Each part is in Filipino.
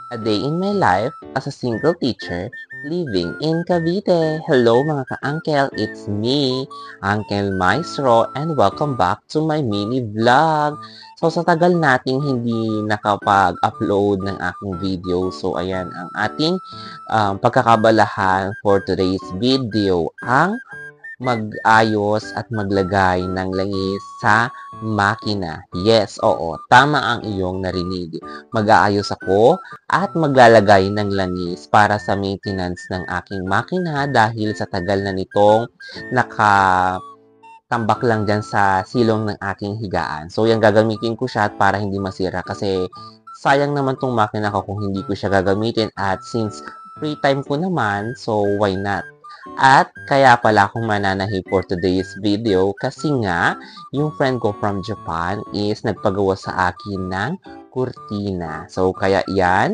A day in my life as a single teacher living in Cavite. Hello mga ka-uncle, it's me, Uncle Maestro, and welcome back to my mini vlog. So sa tagal nating hindi nakapag-upload ng aking video, so ayan ang ating pagkakabalahan for today's video, ang mag-ayos at maglagay ng langis sa makina. Yes, oo, tama ang iyong narinig. Mag-aayos ako at maglalagay ng langis para sa maintenance ng aking makina dahil sa tagal na nitong nakatambak lang dyan sa silong ng aking higaan. So, yan gagamitin ko siya para hindi masira kasi sayang naman tong makina ko kung hindi ko siya gagamitin at since free time ko naman, so why not? At kaya pala akong mananahi for today's video kasi nga, yung friend ko from Japan is nagpagawa sa akin ng kurtina. So, kaya yan,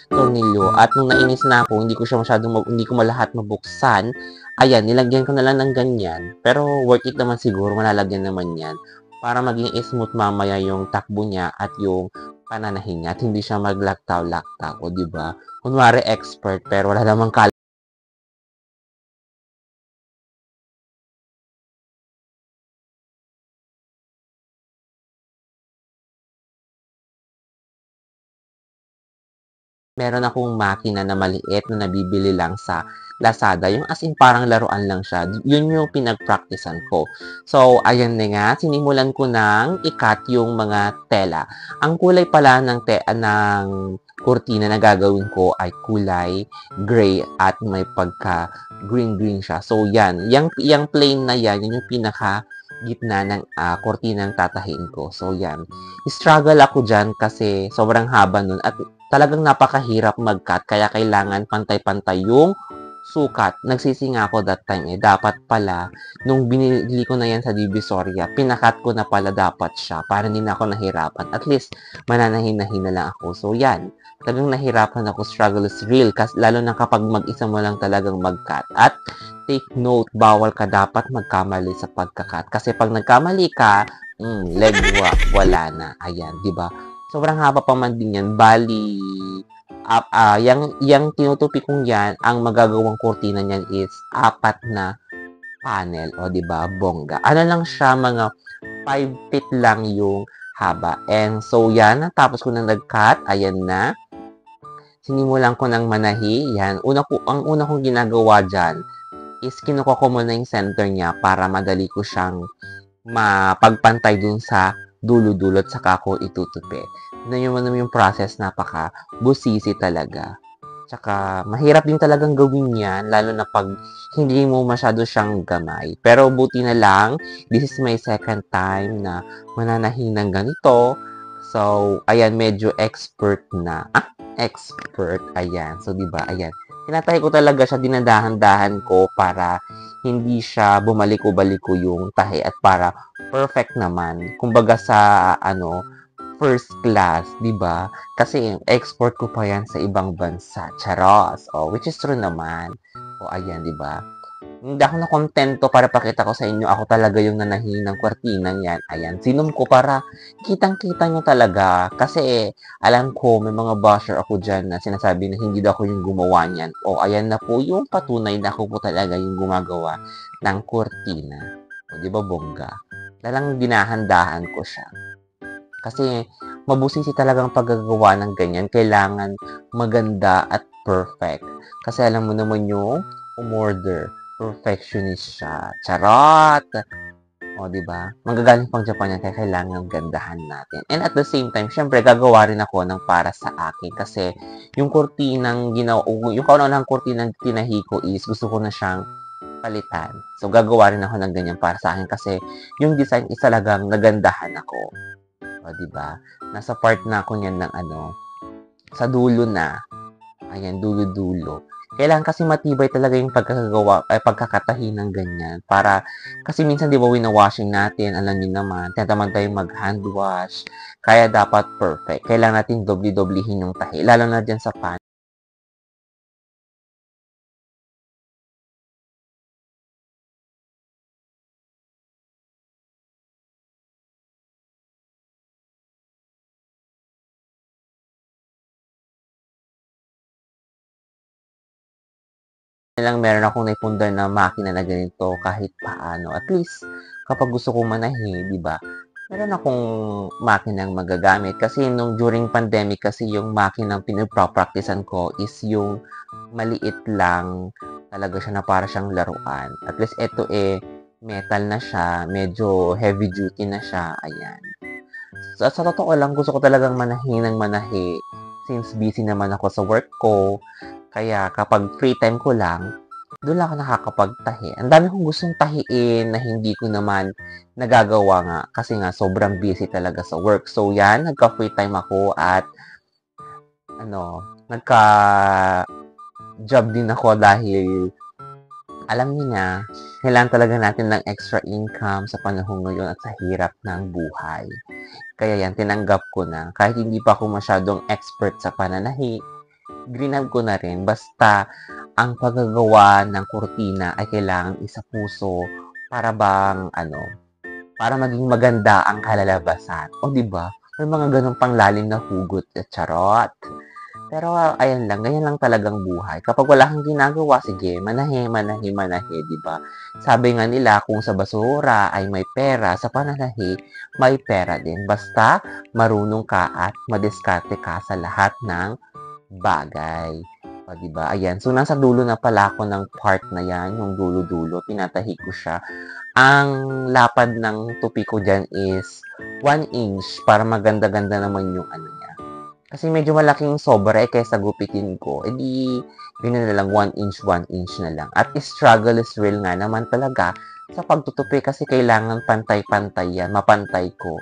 tornilyo. At nung nainis na ako, hindi ko malahat mabuksan. Ayan, nilagyan ko na lang ng ganyan. Pero worth it naman siguro, malalagyan naman yan. Para maging smooth mamaya yung takbo niya at yung pananahin niya. At hindi siya maglaktaw-laktaw, o diba? Kunwari expert, pero wala namang meron akong makina na maliit na nabibili lang sa Lazada. Yung as in parang laruan lang siya. Yun yung pinag-practicean ko. So, ayan na nga. Sinimulan ko ng ikat yung mga tela. Ang kulay pala ng kurtina na gagawin ko ay kulay gray at may pagka green siya. So, yan. Yang plain na yan, yun yung pinaka gitna ng kurtinang tatahiin ko. So, yan. Struggle ako dyan kasi sobrang haba nun at talagang napakahirap mag-cut kaya kailangan pantay-pantay yung sukat. Nagsisi nga ako that time dapat pala nung binili ko na yan sa Divisoria, pinakat ko na pala dapat siya para hindi na ako nahirapan. At least mananahin-nahin na lang ako. So yan, talagang nahirapan ako, struggle is real kasi lalo na kapag mag-isa mo lang talagang mag-cut. At take note, bawal ka dapat magkamali sa pagkakat kasi pag nagkamali ka, legwa, wala na. Ayan, di ba? Sobrang haba pa man din yan. Bali, yung tinutupi kong yan, ang magagawang kurtina niyan is 4 na panel. O, di ba bongga. Ano lang siya, mga 5 feet lang yung haba. And so, yan. Tapos ko na nag-cut. Ayan na. Sinimulan ko ng manahi. Yan. Ang una kong ginagawa dyan is kinuha ko muna yung center niya para madali ko siyang mapagpantay dun sa dulo-dulo at saka ko itutupi. Yun yung process, napaka-busisi talaga. Tsaka, mahirap din talagang gawin yan, lalo na pag hindi mo masyado siyang gamay. Pero buti na lang, this is my second time na mananahin ng ganito. So, ayan, medyo expert na. Expert, ayan. So, diba, ayan. Tinatay ko talaga siya, dinadahan-dahan ko para hindi siya bumalik-o-baliko yung tahi at para perfect naman. Kumbaga sa, first class, di ba? Kasi export ko pa yan sa ibang bansa. Charos. Oh, which is true naman. O, ayan, di ba? Hindi ako nakontento para pakita ko sa inyo ako talaga yung nanahin ng kwartinang yan. Ayan, sinom ko para kitang-kita nyo talaga. Kasi alam ko may mga basher ako dyan na sinasabi na hindi daw ako yung gumawa niyan. O ayan na po yung patunay na ako po talaga yung gumagawa ng kurtina. O di ba bongga? Talagang dinahandahan ko siya. Kasi mabusisi talagang paggagawa ng ganyan. Kailangan maganda at perfect. Kasi alam mo naman yung umorder. Perfectionist siya. Charot! O, di ba? Manggagaling pang Japan yan, kaya kailangan gandahan natin. And at the same time, syempre, gagawa rin ako ng para sa akin. Kasi, yung kurtinang yung kaunang kurtinang tinahi ko is, gusto ko na siyang palitan. So, gagawa rin ako ng ganyan para sa akin. Kasi, yung design is talagang nagandahan ako. O, di ba? Nasa part na ako niyan ng sa dulo na. Ayan, dulo-dulo. Kailangan kasi matibay talaga yung pagkakatahi ng ganyan. Para, kasi minsan di ba wina-washing natin, alam niyo naman, tinatamad tayong mag-hand wash. Kaya dapat perfect. Kailangan natin dobli-doblihin yung tahi. Lalo na dyan sa pan. Lang meron akong naipundar na makina na ganito kahit paano. At least, kapag gusto kong manahi, di ba? Meron akong makinang magagamit. Kasi nung during pandemic kasi yung makinang pinagpa-practicean ko is yung maliit lang. Talaga siya na para siyang laruan. At least ito metal na siya. Medyo heavy duty na siya. Ayan. Sa totoo lang, gusto ko talagang manahi ng manahi. Since busy naman ako sa work ko, kaya kapag free time ko lang, doon lang ako nakakapagtahi. Ang dami kong gustong tahiin na hindi ko naman nagagawa nga kasi nga sobrang busy talaga sa work. So yan, nagka-free time ako at nagka-job din ako dahil alam niyo na, kailangan talaga natin ng extra income sa panahon ngayon at sa hirap ng buhay. Kaya yan, tinanggap ko na. Kahit hindi pa ako masyadong expert sa pananahi, grinab ko na rin. Basta, ang paggagawa ng kurtina ay kailangan isa puso para bang, para maging maganda ang kalalabasan. O, di ba? May mga ganun pang lalim na hugot at charot. Pero, ayan lang, ganyan lang talagang buhay. Kapag wala kang ginagawa, sige, manahe, manahe, manahe, di ba? Sabi nga nila, kung sa basura ay may pera, sa pananahi, may pera din. Basta, marunong ka at madiskarte ka sa lahat ng bagay. O, diba? Ayan. So, nasa dulo na pala ako ng part na yan, yung dulo-dulo. Pinatahi ko siya. Ang lapad ng tupi ko dyan is 1 inch para maganda-ganda naman yung niya. Kasi medyo malaking sobra kaysa gupitin ko. E di, yun na lang, 1 inch, 1 inch na lang. At struggle is real nga naman talaga sa pagtutupi kasi kailangan pantay-pantay yan, mapantay ko.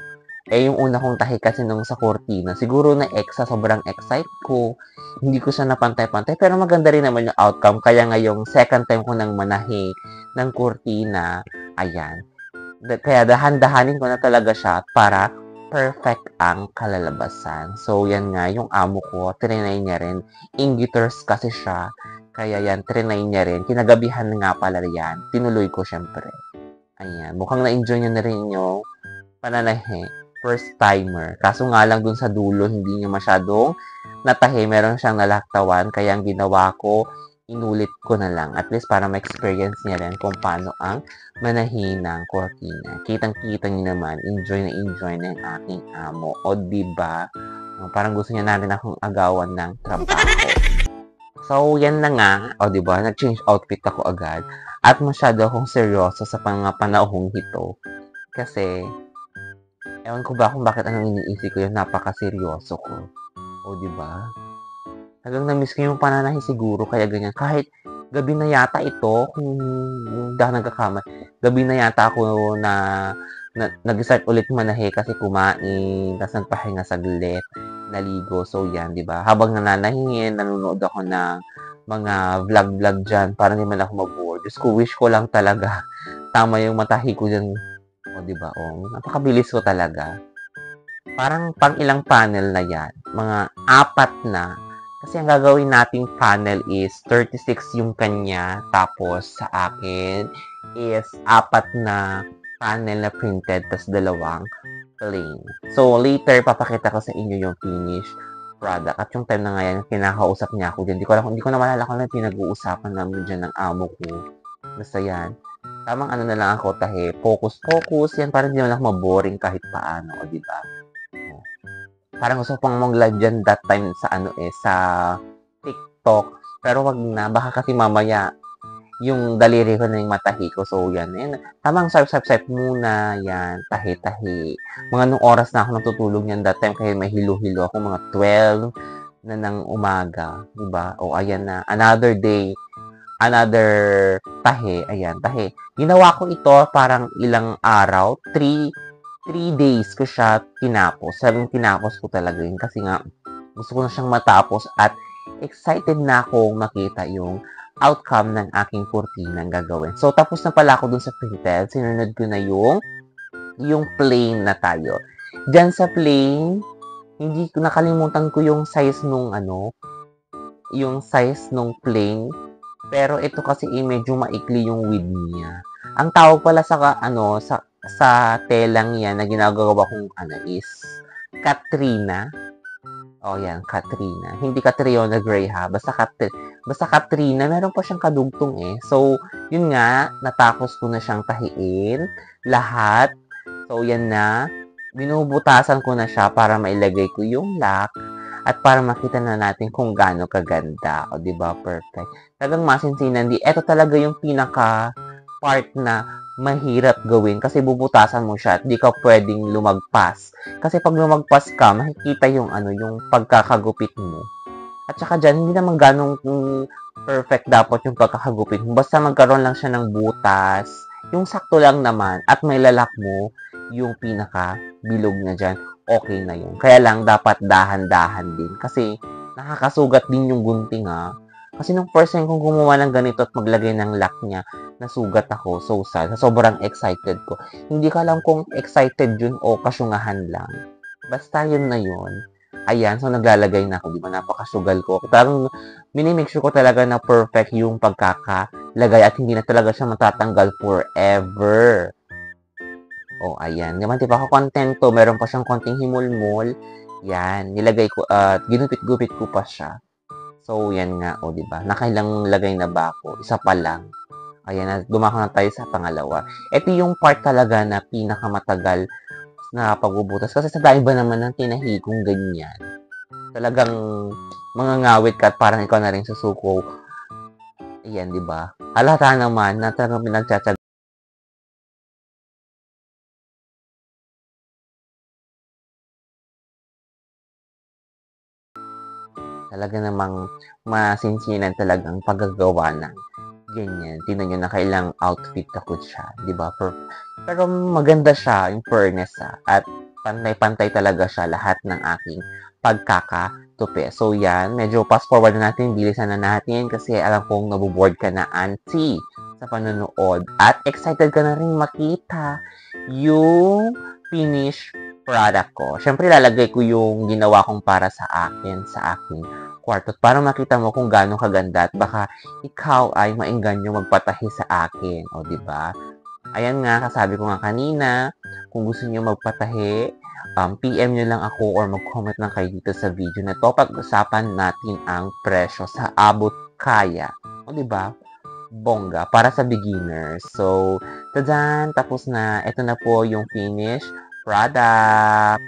Yung una kong tahi kasi nung sa kurtina, siguro sobrang excite ko. Hindi ko siya napantay-pantay, pero maganda rin naman yung outcome. Kaya ngayong second time ko nang manahi ng kurtina, ayan. Kaya dahan-dahanin ko na talaga siya para perfect ang kalalabasan. So, yan nga, yung amo ko, trinay niya rin. Inggiters kasi siya. Kaya yan, trinay niya rin. Kinagabihan nga pala yan. Tinuloy ko syempre. Ayan, mukhang na-enjoy niya na rin yung pananahi. First timer. Kaso nga lang dun sa dulo, hindi niya masyadong natahi. Meron siyang nalaktawan. Kaya ang ginawa ko, inulit ko na lang. At least para ma-experience niya rin kung paano ang manahi ng kortina. Kitang-kita niyo naman, enjoy na yung aking amo. O, diba? Parang gusto niya na rin akong agawan ng trabaho. So, yan na nga. O, diba? Nag-change outfit ako agad. At masyado akong seryoso sa panahong ito. Kasi, ewan ko ba kung bakit anong iniisip ko yun, napaka-seryoso ko. O, diba? Hanggang na-miss ko yung pananahi siguro, kaya ganyan. Kahit gabi na yata ito, kung dahil nagkakama, gabi na yata ako na nag-start ulit manahi kasi kumain, tapos nagpahinga saglit, naligo. So, yan, di ba? Habang nananahingin, nanonood ako ng mga vlog-vlog dyan para hindi man ako mabore. Diyos ko, wish ko lang talaga. Tama yung matahi ko dyan. O, di ba? O, napakabilis ko talaga. Parang pang ilang panel na yan. Mga 4 na. Kasi ang gagawin nating panel is 36 yung kanya. Tapos sa akin is 4 na panel na printed. Tapos 2 plain. So later, papakita ko sa inyo yung finished product. At yung time na ngayon, kinakausap niya ako dyan. Hindi ko na malala kung ano pinag-uusapan namin dyan ng amo ko. Basta yan. Tamang ano na lang ako, tahi. Focus. Yan, parang hindi naman ako maboring kahit paano. O, diba? Parang gusto pang mag-live dyan that time sa sa TikTok. Pero wag na, baka kasi mamaya yung daliri ko na yung matahi ko. So, yan. Tamang swipe muna. Yan, tahi-tahi. Mga nung oras na ako natutulog yan that time, kaya may hilo-hilo ako, mga 12 na ng umaga. Diba? O, ayan na. Another day, another tahi. Ayan, tahi. Ginawa ko ito parang ilang araw. 3 days ko siya tinapos. Sabi tinapos ko talaga yun kasi nga gusto ko na siyang matapos at excited na akong makita yung outcome ng aking kurtinang gagawin. So, tapos na pala ako dun sa printed. Sinunod ko na yung plain na tayo. Diyan sa plain, hindi ko nakalimutan ko yung size nung plain. Pero ito kasi medyo maikli yung width niya. Ang tawag pala sa telang yan na ginagawa kong is Katrina. Oh, yan, Katrina. Hindi Catriona Gray ha. Basta Katrina, meron pa siyang kadugtong eh. So, yun nga, natapos ko na siyang tahiin. Lahat. So, yan na. Binubutasan ko na siya para mailagay ko yung lock at para makita na natin kung gaano kaganda. O, diba? Perfect. Talagang masinsinan. Ito talaga yung pinaka part na mahirap gawin kasi bubutasan mo siya at di ka pwedeng lumagpas. Kasi pag lumagpas ka, makikita yung pagkakagupit mo. At saka dyan, hindi naman ganong perfect dapat yung pagkakagupit mo. Basta magkaroon lang siya ng butas, yung sakto lang naman, at may lalak mo yung pinaka bilog na dyan, okay na yun. Kaya lang, dapat dahan-dahan din. Kasi nakakasugat din yung gunting ha. Kasi nung first time kong gumawa ng ganito at maglagay ng lock niya, nasugat ako. So sad. Sobrang excited ko. Hindi ko alam kung excited yun o kasyungahan lang. Basta yun na yun. Ayan, so naglalagay na ako. Di ba napakasugal ko. Parang minimake sure ko talaga na perfect yung pagkakalagay at hindi na talaga siya matatanggal forever. O, ayan. Naman, di ba ako kontento? Meron pa siyang konting himulmol. Yan. Nilagay ko at ginupit-gupit ko pa siya. So, yan nga, o, diba? Nakailang lagay na ba ako? Isa pa lang. Ayan, dumako na tayo sa pangalawa. Ito yung part talaga na pinakamatagal na pagbubutas. Kasi sa dahil ba naman ng tinahigong ganyan? Talagang mangangawit ka at parang ikaw na rin susuko. Ayan, diba? Halata naman na talagang pinagtsatsaga. Talaga namang masinsinan talagang paggagawa ng ganyan. Tingnan nyo na kailang outfit ako siya. Diba? Pero maganda siya, in fairness at pantay-pantay talaga siya lahat ng aking pagkakatupi. So yan, medyo fast forward na natin, bilisan na natin kasi alam kong nabuboard ka na, auntie, sa panonood. At excited ka na rin makita yung finish product ko. Siyempre, lalagay ko yung ginawa kong para sa akin, sa aking kwarto. Para makita mo kung gaano kaganda at baka ikaw ay maengganyo magpatahi sa akin. O, di ba? Ayan nga, kasabi ko nga kanina, kung gusto niyo magpatahi, PM nyo lang ako or mag-comment lang kayo dito sa video na to. Pag-usapan natin ang presyo sa abot kaya. O, di ba? Bongga, para sa beginners. So, tadan, tapos na. Ito na po yung finish product.